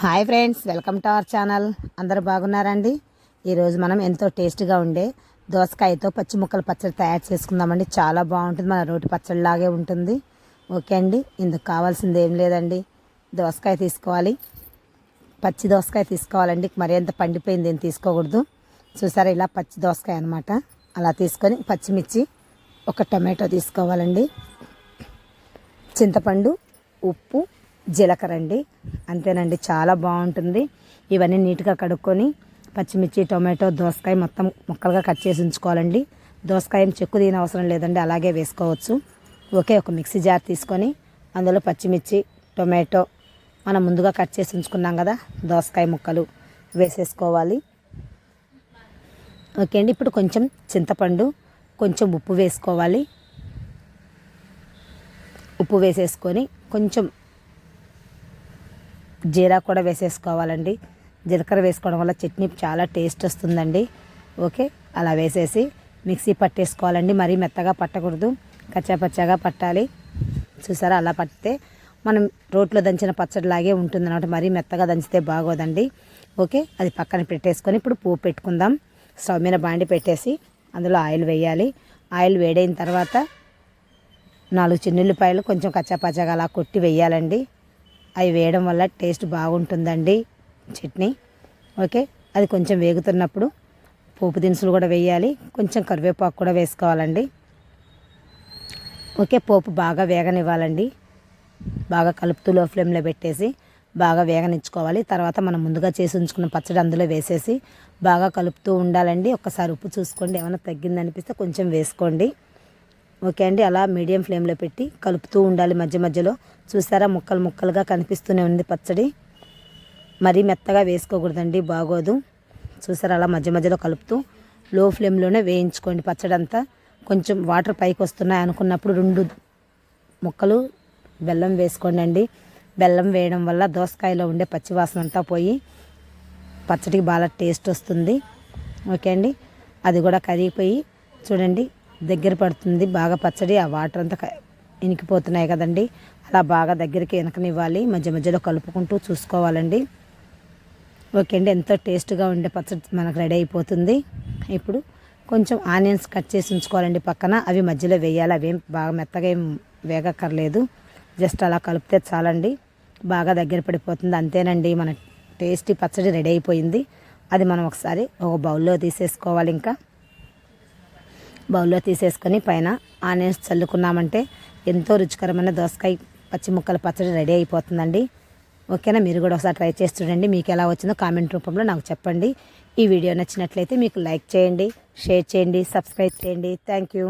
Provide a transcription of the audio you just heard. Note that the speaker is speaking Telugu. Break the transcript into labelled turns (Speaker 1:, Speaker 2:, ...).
Speaker 1: Hi friends, welcome to our channel. అందరూ బాగున్నారండి. ఈరోజు మనం ఎంతో టేస్ట్గా ఉండే దోసకాయతో పచ్చి ముక్కల పచ్చడి తయారు చేసుకుందామండి. చాలా బాగుంటుంది, మన రోటి పచ్చడిలాగే ఉంటుంది. ఓకే అండి, ఇందుకు కావాల్సింది ఏం లేదండి. దోసకాయ తీసుకోవాలి, పచ్చి దోసకాయ తీసుకోవాలండి. మరి ఎంత పండిపోయింది ఏం తీసుకోకూడదు. చూసారా, ఇలా పచ్చి దోసకాయ అనమాట. అలా తీసుకొని పచ్చిమిర్చి, ఒక టమాటో తీసుకోవాలండి, చింతపండు, ఉప్పు, జీలకర్ర అండి. అంతేనండి, చాలా బాగుంటుంది. ఇవన్నీ నీట్గా కడుక్కొని పచ్చిమిర్చి, టొమాటో, దోసకాయ మొత్తం ముక్కలుగా కట్ చేసి ఉంచుకోవాలండి. దోసకాయ చెక్కు తీయని అవసరం లేదండి, అలాగే వేసుకోవచ్చు. ఓకే, ఒక మిక్సీ జార్ తీసుకొని అందులో పచ్చిమిర్చి, టొమాటో, మనం ముందుగా కట్ చేసి ఉంచుకున్నాం కదా దోసకాయ ముక్కలు వేసేసుకోవాలి. ఓకే అండి, ఇప్పుడు కొంచెం చింతపండు, కొంచెం ఉప్పు వేసుకోవాలి. ఉప్పు వేసేసుకొని కొంచెం జీరా కూడా వేసేసుకోవాలండి. జీలకర్ర వేసుకోవడం వల్ల చట్నీ చాలా టేస్ట్ వస్తుందండి. ఓకే, అలా వేసేసి మిక్సీ పట్టేసుకోవాలండి. మరీ మెత్తగా పట్టకూడదు, కచ్చాపచ్చాగా పట్టాలి. చూసారా, అలా పట్టితే మనం రోట్లో దంచిన పచ్చడిలాగే ఉంటుంది అన్నమాట. మరీ మెత్తగా దంచితే బాగోదండి. ఓకే, అది పక్కన పెట్టేసుకొని ఇప్పుడు పువ్వు పెట్టుకుందాం. స్టవ్ మీద బాండి పెట్టేసి అందులో ఆయిల్ వేయాలి. ఆయిల్ వేడైన తర్వాత 4 చిన్నుల్లిపాయలు కొంచెం కచ్చాపచ్చాగా అలా కొట్టి వేయాలండి. అవి వేయడం వల్ల టేస్ట్ బాగుంటుందండి చట్నీ. ఓకే, అది కొంచెం వేగుతున్నప్పుడు పోపు దినుసులు కూడా వేయాలి, కొంచెం కరివేపాకు కూడా వేసుకోవాలండి. ఓకే, పోపు బాగా వేగనివ్వాలండి. బాగా కలుపుతూ లో ఫ్లేమ్లో పెట్టేసి బాగా వేగనిచ్చుకోవాలి. తర్వాత మనం ముందుగా చేసి ఉంచుకున్న పచ్చడి అందులో వేసేసి బాగా కలుపుతూ ఉండాలండి. ఒక్కసారి ఉప్పు చూసుకోండి, ఏమైనా తగ్గిందనిపిస్తే కొంచెం వేసుకోండి. ఓకే అండి, అలా మీడియం ఫ్లేమ్లో పెట్టి కలుపుతూ ఉండాలి మధ్య మధ్యలో. చూసారా, ముక్కలు ముక్కలుగా కనిపిస్తూనే ఉంది పచ్చడి. మరీ మెత్తగా వేసుకోకూడదండి, బాగోదు. చూసారా, అలా మధ్య మధ్యలో కలుపుతూ లో ఫ్లేమ్లోనే వేయించుకోండి పచ్చడి అంతా. కొంచెం వాటర్ పైకి వస్తున్నాయి అనుకున్నప్పుడు 2 ముక్కలు బెల్లం వేసుకోండి అండి. బెల్లం వేయడం వల్ల దోసకాయలో ఉండే పచ్చివాసన అంతా పోయి పచ్చడికి బాగా టేస్ట్ వస్తుంది. ఓకే అండి, అది కూడా కరిగిపోయి చూడండి దగ్గర పడుతుంది బాగా పచ్చడి. ఆ వాటర్ అంతా ఇనికిపోతున్నాయి కదండి, అలా బాగా దగ్గరికి వెనకనివ్వాలి. మధ్య మధ్యలో కలుపుకుంటూ చూసుకోవాలండి. ఓకే అండి, ఎంతో టేస్ట్గా ఉండే పచ్చడి మనకు రెడీ అయిపోతుంది. ఇప్పుడు కొంచెం ఆనియన్స్ కట్ చేసి ఉంచుకోవాలండి పక్కన. అవి మధ్యలో వేయాలి. అవేం బాగా మెత్తగా ఏం వేగక్కర్లేదు, జస్ట్ అలా కలిపితే చాలండి. బాగా దగ్గర పడిపోతుంది. అంతేనండి, మన టేస్టీ పచ్చడి రెడీ అయిపోయింది. అది మనం ఒకసారి ఒక బౌల్లో తీసేసుకోవాలి. ఇంకా బౌల్లో తీసేసుకొని పైన ఆనియన్స్ చల్లుకున్నామంటే ఎంతో రుచికరమైన దోసకాయ పచ్చి ముక్కల పచ్చడి రెడీ అయిపోతుందండి. ఓకేనా, మీరు కూడా ఒకసారి ట్రై చేసి చూడండి. మీకు ఎలా వచ్చిందో కామెంట్ రూపంలో నాకు చెప్పండి. ఈ వీడియో నచ్చినట్లయితే మీకు లైక్ చేయండి, షేర్ చేయండి, సబ్స్క్రైబ్ చేయండి. Thank you.